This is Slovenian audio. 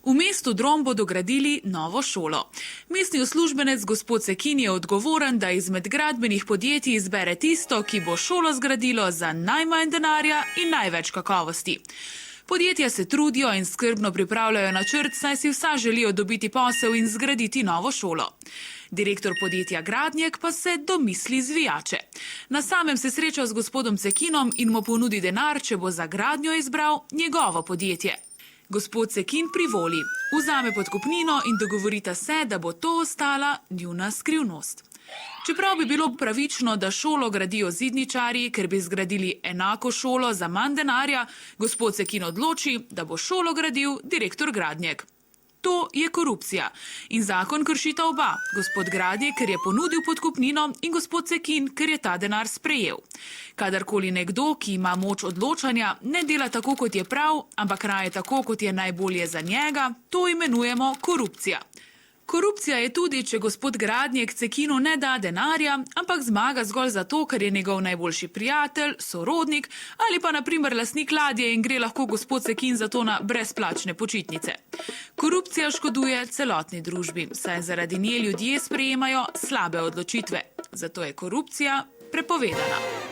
V mestu Drom bodo gradili novo šolo. Mestni uslužbenec gospod Sekin je odgovoren, da izmed gradbenih podjetij izbere tisto, ki bo šolo zgradilo za najmanj denarja in največ kakovosti. Podjetja se trudijo in skrbno pripravljajo načrt, saj si vsa želijo dobiti posel in zgraditi novo šolo. Direktor podjetja Gradnjek pa se domisli zvijače. Na samem se sreča z gospodom Sekinom in mu ponudi denar, če bo za gradnjo izbral njegovo podjetje. Gospod Sekin privoli, vzame podkupnino in dogovorita se, da bo to ostala njuna skrivnost. Čeprav bi bilo pravično, da šolo gradijo zidničarji, ker bi zgradili enako šolo za manj denarja, gospod Sekin odloči, da bo šolo gradil direktor Gradnjek. To je korupcija in zakon kršita oba, gospod Gradnjek, ker je ponudil podkupnino, in gospod Sekin, ker je ta denar sprejel. Kadarkoli nekdo, ki ima moč odločanja, ne dela tako, kot je prav, ampak raje tako, kot je najbolje za njega, to imenujemo korupcija. Korupcija je tudi, če gospod Gradnjek Sekinu ne da denarja, ampak zmaga zgolj zato, ker je njegov najboljši prijatelj, sorodnik ali pa na primer lastnik ladje in gre lahko gospod Sekin za to na brezplačne počitnice. Korupcija škoduje celotni družbi, saj zaradi nje ljudje sprejemajo slabe odločitve. Zato je korupcija prepovedana.